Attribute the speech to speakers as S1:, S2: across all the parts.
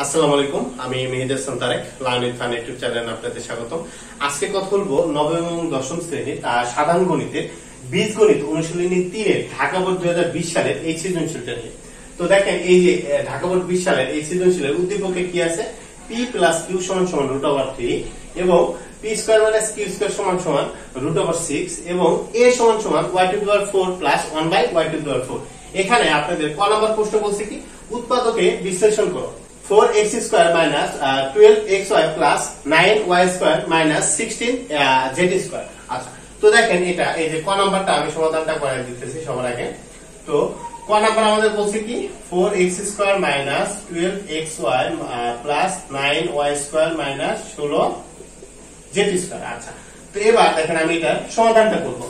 S1: আসসালামু আলাইকুম, আমি Mehedi Hasan Tareq, learning fun YouTube চ্যানেলে আপনাদের স্বাগতম। আজকে কথা বলবো নবম এবং দশম শ্রেণীর সাধারণ গণিতের বীজগণিত অনুশীলনী 3 ঢাকা বোর্ড 2020 সালের এই সৃজনশীলটা নিয়ে। তো দেখেন, এই যে ঢাকা বোর্ড 20 সালের এই সৃজনশীলের উদ্দীপকে কি আছে, p + q = √3 এবং p² - q² = √6 এবং a = y⁴ + 1/y⁴। এখানে আপনাদের ক নাম্বার প্রশ্ন বলছে কি, উৎপাদকে বিশ্লেষণ করো। 4x² - 12xy + 9y² - 16z²। আচ্ছা, তো দেখেন এটা এই যে ক নাম্বারটা আমি সমাধানটা করে দিতেছি সবার আগে। তো ক নাম্বার আমাদের বলছে কি, 4x² - 12xy + 9y² - 16z²। আচ্ছা, তো এবার দেখেন আমি এটা সমাধানটা করব।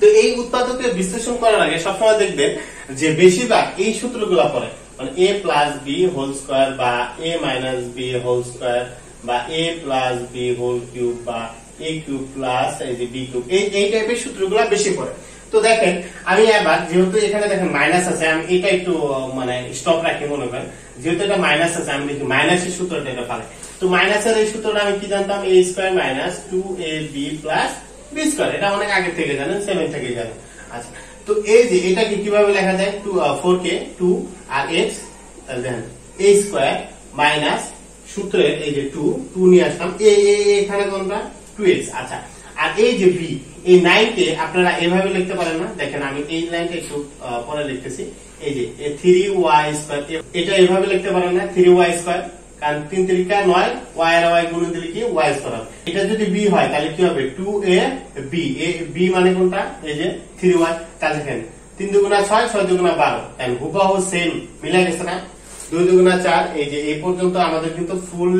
S1: তো এই উৎপাদকে বিশ্লেষণ করার আগে সবসময় দেখবেন যে বেশিরভাগ এই সূত্রগুলো পড়ে, মানে a + b² বা a - b² বা a + b³ বা a³ + এই যে b³ এই টাইপের সূত্রগুলো বেশি পড়ে। তো দেখেন আমি এবার, যেহেতু এখানে দেখেন মাইনাস আছে, আমি এটা একটু মানে স্টপ রাখি, মনে করেন যেহেতু এটা মাইনাস আছে আমি দেখি মাইনাসের সূত্রটা এটা পারে। তো মাইনাসের এই সূত্রটা আমি কি জানতাম, a² - 2ab + b²। এটা অনেক আগে থেকে জানেন, 7 থেকে জানেন। আচ্ছা, তো এই যে এটাকে কিভাবে লেখা যায়, 4 কে 2 আর x, তাহলে দেখেন a² মাইনাস সূত্রের এই যে 2 নিয়ে আসলাম, এখানে কোনটা 2x। আচ্ছা, আর এই যে b, এই 9 কে আপনারা এভাবে লিখতে পারেন না, দেখেন আমি এই লাইনটা একটু পরে লিখতেছি। এই যে 3y², এটা এভাবে লিখতে পারেন না, 3y², কারণ 3 × 3 = 9, y আর y গুণ দিলে কি y²। এটা যদি b হয় তাহলে কি হবে, 2ab, b মানে কোনটা, এই যে 3y। তাহলে দেখেন 3 × 2 = 6, 6 × 2 = 12, তাহলে হুবহু সেম মিলে গেছে না। 2 × 2 = 4, এই যে এই পর্যন্ত আমাদের কিন্তু ফুল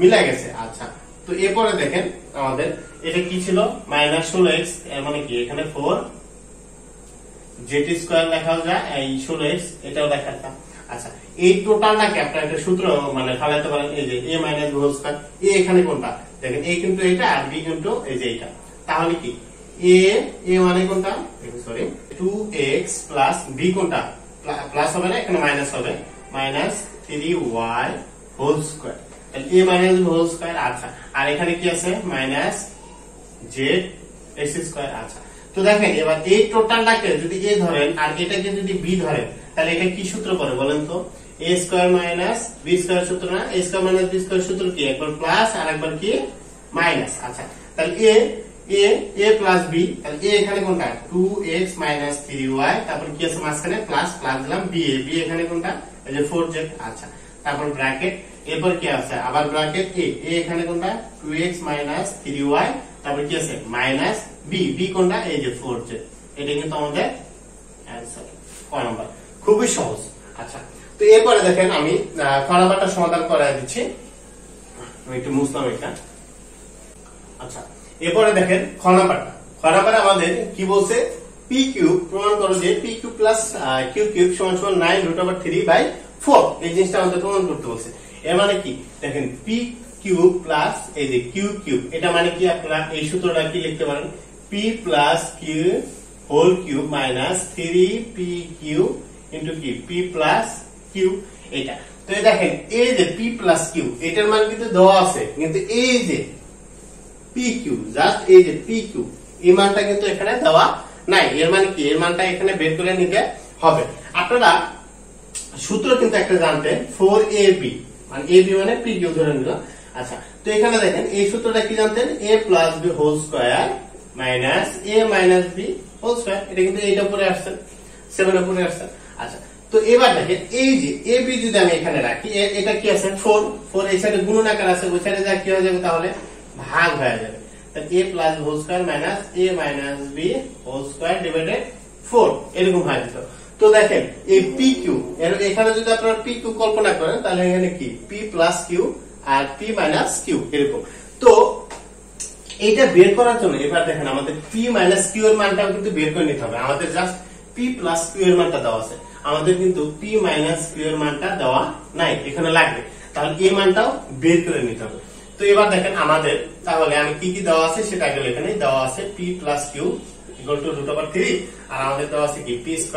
S1: মিলে গেছে। আচ্ছা, তো এরপরে দেখেন আমাদের এটা কি ছিল, -16x, এর মানে কি এখানে 4z² লেখা যায়, এই 16x এটাও লেখাটা। আচ্ছা, এই টোটালটাকে আপনারা একটা সূত্র মানে ফলাতে পারেন, এই যে a - b², a এখানে কোনটা দেখেন, a কিন্তু এটা আর b কিন্তু এই যে এটা। তাহলে কি a মানে কোনটা, সরি 2x + b কোনটা, প্লাস হবে না, এখানে মাইনাস হবে, -3y² তাহলে a - b²। আচ্ছা, আর এখানে কি আছে, -zx²। আচ্ছা, তো দেখেন এবার এই টোটালটাকে যদি a ধরেন আর এটাকে যদি b ধরেন, তাহলে এটা কি সূত্র পড়ে বলেন তো, a² - b² সূত্র না, a² - b² সূত্র কি, একবার প্লাস আর একবার কি মাইনাস। আচ্ছা, তাহলে a + b, তাহলে a এখানে কোনটা 2x - 3y, তারপর কি আছে মাঝখানে প্লাস দিলাম, b এখানে কোনটা, এই যে 4z। আচ্ছা, তারপর ব্র্যাকেট, এরপর কি আছে আবার ব্র্যাকেট a এখানে কোনটা 2x - 3y, তারপর কি আছে মাইনাস b কোনটা, এই যে 4z। এটা কিন্তু আমাদের অ্যানসার, ক নাম্বার, খুবই সহজ। আচ্ছা, তো এরপরে দেখেন আমি ক নাম্বারটা সমাধান করে দিচ্ছি, আমি একটু মুছলাম এটা। আচ্ছা, এরপরে দেখেন খ নাম্বারে আমাদের কি বলছে, p³ প্রমাণ করো যে p³ + q³ = 9√3/4। এই জিনিসটা আমাদের প্রমাণ করতে বলছে। এর মানে কি দেখেন, p³ প্লাস এই যে q³, এটা মানে কি আপনারা এই সূত্রটা কি লিখতে পারেন, p + q² - 3pq কি p + q, এটা। তো এই দেখেন এই যে p + q, এটার মান কিন্তু দেওয়া আছে, কিন্তু এই যে pq, জাস্ট এই যে pq, এই মানটা কিন্তু এখানে দেওয়া নাই। এর মানে কি, এর মানটা এখানে বের করে নিতে হবে। আপনারা সূত্র কিন্তু একটা জানতেন, 4ab, মানে ab মানে pq ধরে নিলাম। আচ্ছা, তো এখানে দেখেন এই সূত্রটা কি জানতেন, a + b² - a - b², এটা কিন্তু এইটা উপরে আসছে, 7 এর উপরে আসছে। আচ্ছা, তো এবার দেখেন এই যে ab যদি আমি এখানে রাখি, এটা কি আছে 4 এই সাইডে গুণন আকার আছে, ওই সাইডে যা কি হয়ে যাবে, তাহলে ভাগ হয়ে যাবে। তাহলে a + b² / 4 এরকম হয়ে যেত। তো দেখেন এই pq, এখানে যদি আপনারা pq কল্পনা করেন, তাহলে এখানে কি p + q আর p - q এরকম। তো এটা বের করার জন্য এবার দেখেন আমাদের p - q এর মানটাও কিন্তু বের করে নিতে হবে। আমাদের জাস্ট p + q এর মানটা দেওয়া আছে, আমাদের কিন্তু p - q এর মানটা দেওয়া নাই, এখানে লাগবে। তাহলে এই মানটাও বের করে নিতে হবে। তো এবার দেখেন আমাদের, তাহলে আমি কি দেওয়া আছে সেটা আগে লিখে নেই। দেওয়া আছে p + q = √3, আর আমাদের দেওয়া আছে কি p² - q²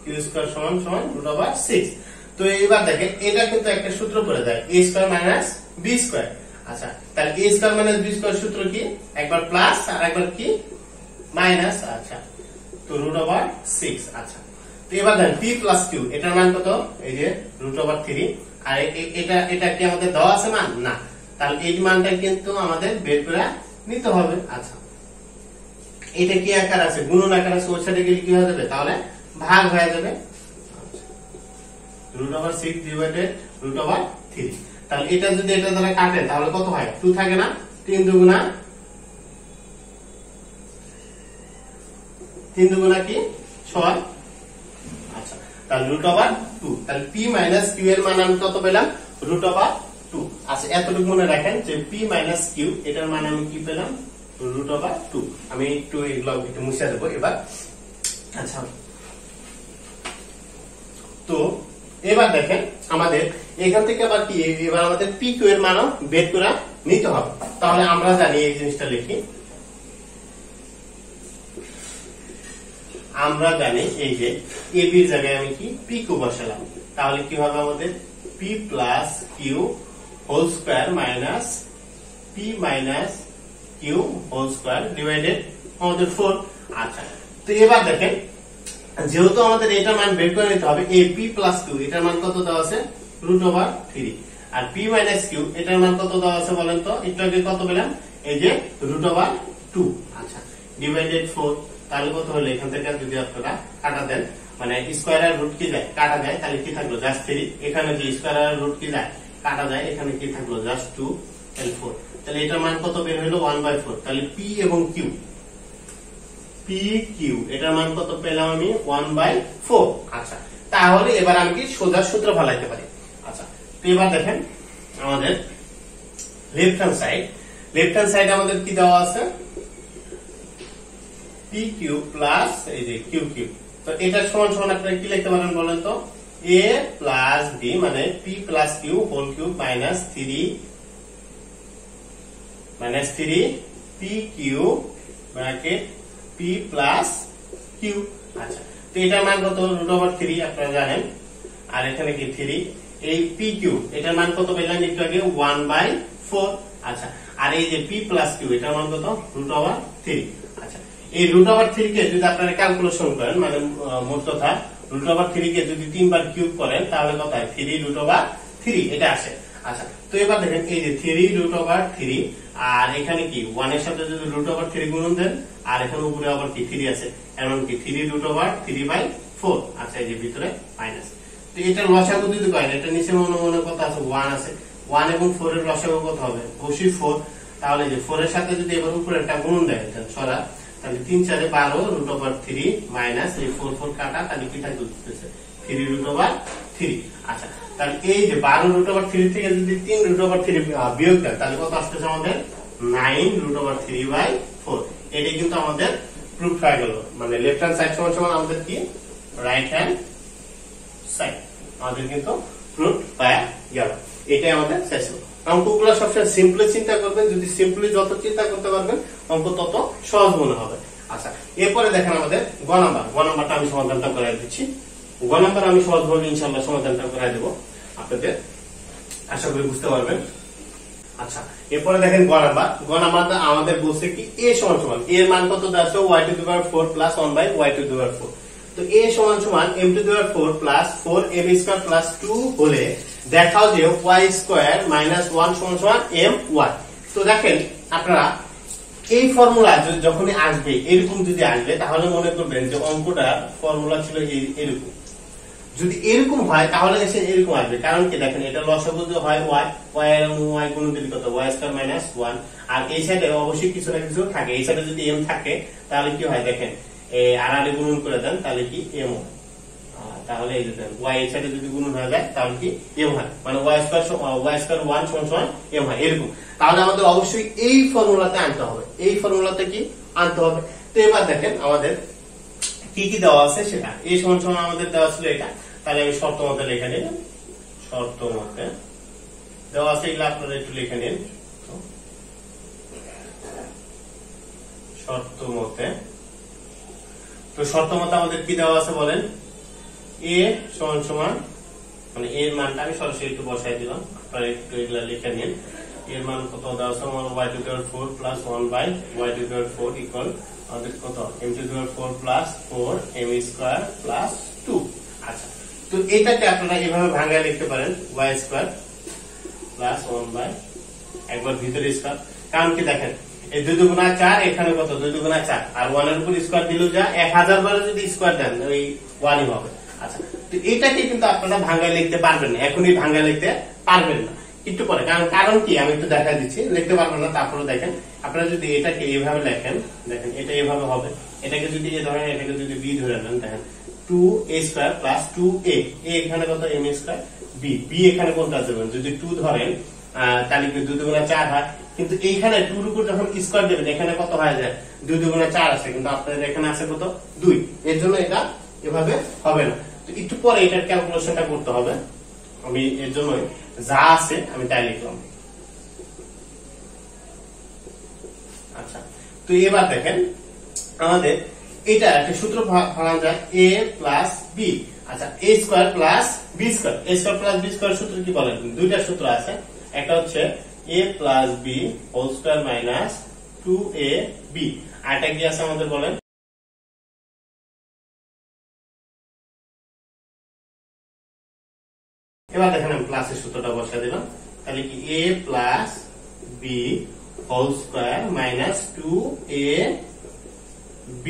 S1: = √6। তো এবার দেখেন এটা কিন্তু একটা সূত্র পড়ে যায় a square minus b square. আচ্ছা তাহলে a square minus b square সূত্র কি, একবার প্লাস আর একবার কি মাইনাস। আচ্ছা তো √6। আচ্ছা তো এবার দেখেন p প্লাস q এটার মান কত, এই যে √3। আর এটা কি আমাদের দেওয়া আছে মান না, তাহলে এই মানটা কিন্তু আমাদের বের করে নিতে হবে। আচ্ছা এটা কি আকার আছে, গুণন আকার আছে, ওই সাইডে গেলে কি হয়ে যাবে, তাহলে ভাগ হয়ে যাবে। √6 ডিভাইডেড √3। তাহলে এটা যদি এটা দ্বারা কাটে তাহলে কত হয়, 2 থাকে না, 3 দুগুণা কি 6। আচ্ছা তাহলে √2। তাহলে p মাইনাস q এর মান আমি কত পেলাম, √2। আচ্ছা এতটুকু মনে রাখেন যে p মাইনাস q এটার মান আমি কি পেলাম, √2। আমি একটু এগুলো একটু মুছে দেবো এবার। আচ্ছা তো এবার দেখেন আমাদের এখান থেকে আবার কি, এবার আমাদের পি কিউ এর মানও বের করে নিতে হবে। তাহলে আমরা জানি এই জিনিসটা লিখি, আমরা জানি এই যে এ বির জায়গায় আমি কি পি কিউ বসালাম, তাহলে কি হবে আমাদের P plus Q whole square minus P minus Q whole square divided আমাদের 4। আচ্ছা তো এবার দেখেন যেহেতু আমাদের এটার মান বের করে নিতে হবে, a p প্লাস q এটার মান কত দেওয়া আছে, √3। আর p মাইনাস q এটার মান কত দেওয়া আছে বলেন তো, একটু আগে কত পেলাম, এই যে √2। আচ্ছা ডিভাইডেড 4। তাহলে কত হলো, এখান থেকে যদি আপনারা কাটা দেন, মানে স্কয়ার আর রুট কি যায় কাটা যায়, তাহলে কি থাকলো জাস্ট 3। এখানে যে স্কয়ার আর রুট কি যায় কাটা যায়, এখানে কি থাকলো জাস্ট 2 and 4। তাহলে এটার মান কত বের হলো 1/4। তাহলে p এবং q, PQ এটার মান কত পেলাম আমি 1/4। আচ্ছা তাহলে এবার আমি কি সোজা সূত্র ফলাইতে পারি। আচ্ছা তো এবার দেখেন আমাদের লেফট হ্যান্ড সাইড আমাদের কি দেওয়া আছে, PQ প্লাস এই যে QQ। তো এটা সমান সমান আপনারা কি লিখতে পারেন বলেন তো, A প্লাস B মানে P plus Q whole cube minus 3 PQ bracket p plus q। আচ্ছা তো এটার মান কত, √3 আপনারা জানেন, আর এখানে কি 3। এই pq এটার মান কত পেলাম একটু আগে 1/4। আচ্ছা আর এই যে p প্লাস q এটার মান কত, √3। আচ্ছা এই √3 কে যদি আপনারা ক্যালকুলেশন করেন, মানে মোট কথা √3 কে যদি 3 বার কিউব করেন তাহলে কত হয়, 3√3 এটা আসে। আচ্ছা তো এবার দেখেন এই যে 3√3 আর এখানে কি 1 এর সাথে যদি √3 গুণন দেন, আর এখানে উপরে আবার কি 3 আছে, এমন কি 3√3/4। আচ্ছা এই যে ভিতরে মাইনাস। তো এটা লসাগু যদি করেন, এটা নিচে মনে মনে কত আছে 1 আছে, 1 এবং 4 এর লসাগু কত হবে, অবশ্যই 4। তাহলে যে 4 এর সাথে যদি এবার উপরে একটা গুণন দেন সরা, তাহলে 3 4 12 √3 মাইনাস এই 4 4 কাটা, তাহলে কি থাকবে 3√3। আচ্ছা তাহলে এই যে 12√3 থেকে যদি 3√3 বিয়োগ দেন তাহলে কত আসতেছে আমাদের 9√3/4। এটাই কিন্তু আমাদের প্রুফ হয়ে গেল, মানে লেফট হ্যান্ড সাইড সমান সমান আমাদের কি রাইট হ্যান্ড সাইড, আমাদের কিন্তু প্রুফ পাওয়া গেল। এটাই আমাদের শেষ। অঙ্কগুলো সবসময় সিম্পলি চিন্তা করবেন, যদি সিম্পলি যত চিন্তা করতে পারবেন অঙ্ক তত সহজ মনে হবে। আচ্ছা এরপরে দেখেন আমাদের গ নাম্বারটা আমি সমাধানটা করে দিচ্ছি। গ নাম্বার আমি সহজভাবে ইনশাআল্লাহ সমাধানটা করে দেব, আপনাদের আশা করি বুঝতে পারবেন। আচ্ছা এরপরে দেখেন গ নাম্বারটা আমাদের বলছে কি a সমান সমান, এর মান কত দেওয়া আছে y⁴ প্লাস 1/y⁴। তো a সমান সমান m⁴ প্লাস 4m² প্লাস 2 হলে দেখাও যে y² মাইনাস 1 সমান সমান my। তো দেখেন আপনারা এই ফর্মুলা যখনই আসবে, এরকম যদি আসবে তাহলে মনে করবেন যে অঙ্কটার ফর্মুলা ছিল এরকম। যদি এরকম হয় তাহলে এসে এরকম আসবে, কারণ কি দেখেন এটা লসাগু হয় y এবং y গুণন দিলে কত y² মাইনাস 1। আর এই সাইডে অবশ্যই কিছু না কিছু থাকে, এই সাইডে যদি m থাকে তাহলে কি হয় দেখেন আর গুণন করে দেন তাহলে কি m, তাহলে এই যে y এর সাইডে যদি গুণন হয়ে যায় তাহলে কি m হয়, মানে y² 1 সমান সমান m হয় এরকম। তাহলে আমাদের অবশ্যই এই ফর্মুলাতে আনতে হবে, এই ফর্মুলাতে কি আনতে হবে। তো এবার দেখেন আমাদের কি কি দেওয়া আছে সেটা, এই সমান সমান আমাদের দেওয়া ছিল এটা, তাহলে আমি শর্ত মতে লিখে নিই, শর্ত মতে দেওয়া আছে এগুলো আপনারা একটু লিখে নিন। শর্ত মতে, তো শর্ত মতে আমাদের কি দেওয়া আছে বলেন, a সমান সমান মানে এর মানটা আমি সরাসরি একটু বসাই দিলাম, আপনারা একটু এগুলা লিখে নিন। এর মান কত দেওয়া আছে, y to the power 4 plus 1 by y to the power 4 equal আমাদের কত m to the power 4 plus 4 m square plus 2। আচ্ছা, তো এটাকে আপনারা এভাবে ভাঙায় লিখতে পারেন y স্কয়ার প্লাস 1 বাই একবার ভিতরে স্কয়ার। কারণ কি দেখেন, এই 2 দুগুণা 4, এখানে কত 2 দুগুণা 4, আর 1 এর উপর স্কয়ার দিলেও যা 1000 বার যদি স্কয়ার দেন ওই 1ই হবে। আচ্ছা, তো এটাকে কিন্তু আপনারা ভাঙায় লিখতে পারবেন না, এখনই ভাঙায় লিখতে পারবেন না, একটু পরে। কারণ কি আমি একটু দেখা দিচ্ছি, লিখতে পারবেন না। তারপরে দেখেন আপনারা যদি এটাকে এইভাবে লেখেন, দেখেন এটা এইভাবে হবে। এটাকে যদি এ ধরেন, এটাকে যদি বি ধরে নেন, দেখেন 2a স্কয়ার প্লাস 2a, এ এখানে কত m স্কয়ার, বি এখানে কোনটা দেবেন, যদি 2 ধরেন তাহলে কি 2 দুগুণা 4 হয়, কিন্তু এইখানে 2 এর উপর যখন স্কয়ার দেবেন এখানে কত হয়ে যায়, 2 দুগুণা 4 আছে, কিন্তু আপনাদের এখানে আছে কত 2, এর জন্য এটা এভাবে হবে না। তো একটু পরে এটার ক্যালকুলেশনটা করতে হবে, আমি এর জন্য যা আছে আমি তাই লিখলাম। আচ্ছা, তো এবার দেখেন আমাদের এটা একটা সূত্র ভাঙা যায় a প্লাস b। আচ্ছা, a square plus b square, a square plus b square সূত্র কি বলেন, দুইটা সূত্র আছে। একটা হচ্ছে a plus b whole square minus 2ab, আর এটা কি আছে আমাদের বলেন। এবার দেখেন আমি প্লাসের সূত্রটা বসাই দিলাম, তাহলে কি a plus b whole square minus 2ab।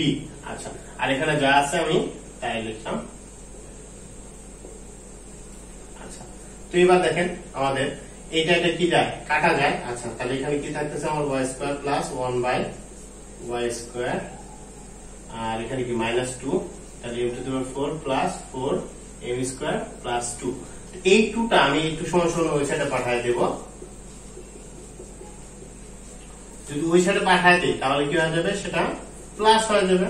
S1: আচ্ছা, আর এখানে যা আছে আমি তাই লিখলাম। আচ্ছা, তো এবার দেখেন আমাদের এটা কি যায়, কাটা যায়। আচ্ছা, তাহলে এখানে কি থাকতেছে আমার y square plus 1 by y square, আর এখানে কি মাইনাস 2, তাহলে m to the power 4 plus 4 m square plus 2। এই 2টা আমি একটু সময় ওই সাইডে পাঠিয়ে দেব। যদি ওই সাইডে পাঠিয়ে দিই তাহলে কি হয়ে যাবে, সেটা প্লাস হয়ে যাবে।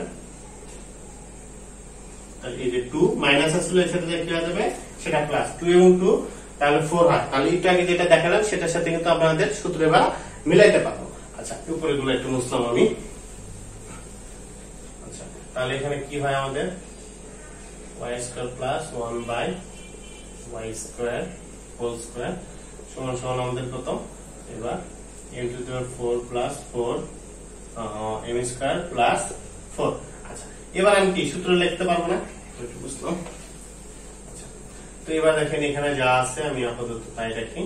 S1: তাহলে এই যে 2 মাইনাস আসলে এর সাথে কি হয়ে যাবে, সেটা প্লাস। 2 এবং 2 তাহলে 4 হয়। তাহলে একটু আগে যেটা দেখালাম সেটার সাথে কিন্তু আপনাদের সূত্রে বা মিলাইতে পারবো। আচ্ছা, উপরে গুলো একটু মুছলাম আমি। আচ্ছা, তাহলে এখানে কি হয় আমাদের y square plus 1 by y square whole square সমান সমান আমাদের কত, এবার m to the power 4 plus 4 m square plus 4। আচ্ছা, এবার আমি কি সূত্র লিখতে পারবো না, একটু বুঝলাম। আচ্ছা, তো এবার দেখেন এখানে যা আছে আমি আপাতত তাই রাখি।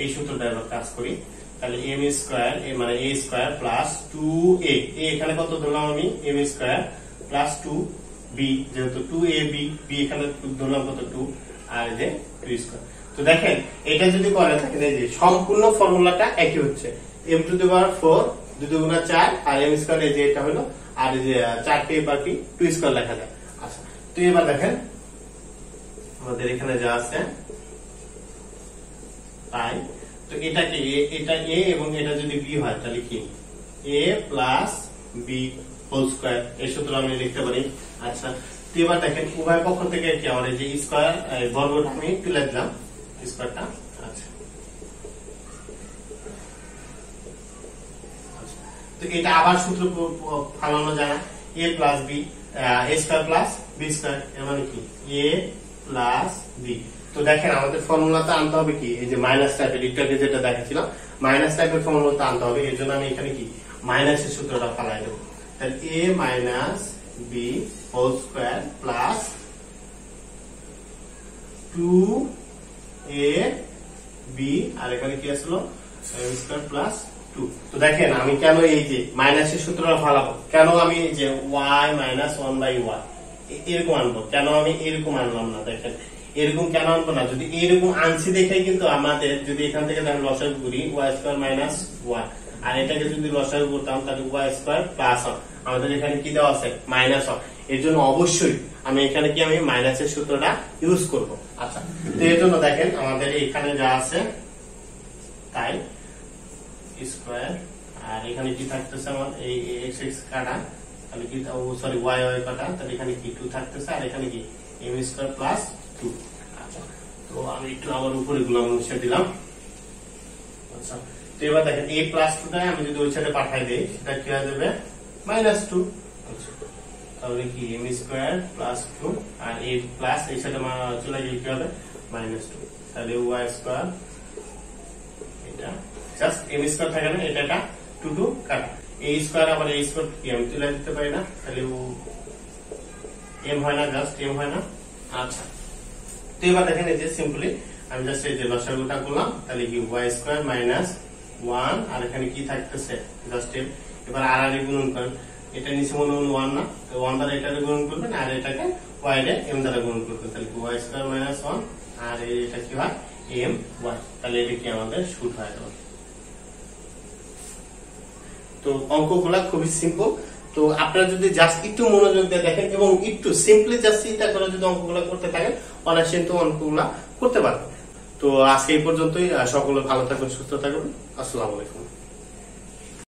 S1: এই সূত্রটা এবার কাজ করি, তাহলে m স্কয়ার মানে a স্কয়ার প্লাস 2a, এখানে কত ধরলাম আমি m স্কয়ার প্লাস 2b, যেহেতু 2ab, b এখানে ধরলাম কত 2, আর এই যে 2 স্কয়ার। তো দেখেন এটা যদি করে থাকেন এই যে সম্পূর্ণ ফর্মুলাটা একই হচ্ছে, m টু দি পাওয়ার 4 2 দুগুণা 4 আর m স্কয়ার, এই যে এটা হলো, আর এই যে 4কে বাকি 2 স্কয়ার লেখা যায়। আচ্ছা, তো এবার দেখেন আমাদের এখানে যা আছে তাই। তো এটা কি, এটা a এবং এটা যদি b হয় তাহলে কি a plus b whole square, এই সূত্র আমি লিখতে পারি। আচ্ছা, তো এবার দেখেন উভয় পক্ষ থেকে কি আমাদের যে স্কয়ার বর্গটা আমি তুলে দিলাম স্কয়ারটা। আচ্ছা, তো এটা আবার সূত্র ফালানো যায়, a plus b, a square plus b square, এর মানে কি a প্লাস b। তো দেখেন আমাদের ফর্মুলাতে আনতে হবে কি, এই যে মাইনাস টাইপের একটু আগে যেটা দেখাচ্ছিলাম মাইনাস টাইপের ফর্মুলাতে আনতে হবে। এর জন্য আমি এখানে কি মাইনাসের সূত্রটা ফালাই দেবো, তাহলে a minus b whole square plus 2ab, আর এখানে কি আসলো m স্কয়ার প্লাস 2। তো দেখেন আমি কেন এই যে মাইনাসের সূত্রটা ফালাবো, কেন আমি এই যে y মাইনাস 1 বাই y এরকম আনবো, কেন আমি এরকম আনলাম না, দেখেন এরকম কেন আনবো না, যদি এরকম আনছি দেখে কিন্তু আমাদের যদি এখান থেকে দেখেন লসাগু করি y স্কয়ার মাইনাস y, আর এটাকে যদি লসাগু করতাম তাহলে y স্কয়ার প্লাস 1, আমাদের এখানে কি দেওয়া আছে মাইনাস 1, এর জন্য অবশ্যই আমি এখানে কি আমি মাইনাসের সূত্রটা ইউজ করব। আচ্ছা, তো এর জন্য দেখেন আমাদের এখানে যা আছে তাই স্কয়ার, আর এখানে কি থাকতেছে আমার এই x x কাটা, তাহলে কি সরি y y কাটা, তাহলে এখানে কি 2 থাকতেছে, আর এখানে কি m স্কয়ার প্লাস 2। আচ্ছা, তো আমি একটু আবার উপরে গুলো মুছে দিলাম। আচ্ছা, তো এবার দেখেন a প্লাস 2টা আমি যদি ওই সাইডে পাঠাই দেই সেটা কি হয়ে যাবে -2। আচ্ছা, তাহলে কি m স্কয়ার প্লাস 2 আর এই প্লাস এই সাথে চলে গেলে কি হবে মাইনাস 2, তাহলে y স্কয়ার এটা জাস্ট m স্কয়ার থাকে না, এটা 2 2 কাটা, a স্কয়ার আবার a স্কয়ার কি আমি তুলে দিতে পারি না, তাহলে m হয় না, জাস্ট m হয় না। আচ্ছা, তো এবার দেখেন এই যে সিম্পলি আমি জাস্ট এই যে লসাগুটা করলাম, তাহলে কি y স্কয়ার মাইনাস 1 আর এখানে কি থাকতেছে জাস্ট m। এবার আর আর গুণন করেন, এটা নিচে মনে হলো 1 না, তো 1 দ্বারা এটাকে গুণন করবেন আর এটাকে y এর m দ্বারা গুণন করবেন, তাহলে y স্কয়ার মাইনাস 1 আর এটা কি হয় m y, তাহলে এটা কি আমাদের শুট হয়ে গেল। তো অঙ্কগুলা খুবই সিম্পল। তো আপনারা যদি জাস্ট একটু মনোযোগ দিয়ে দেখেন এবং একটু সিম্পলি জাস্ট চিন্তা করে যদি অঙ্কগুলা করতে থাকেন, অনায়াসে কিন্তু অঙ্কগুলা করতে পারবেন। তো আজকে এই পর্যন্তই, সকলে ভালো থাকবেন, সুস্থ থাকবেন, আসসালামু আলাইকুম।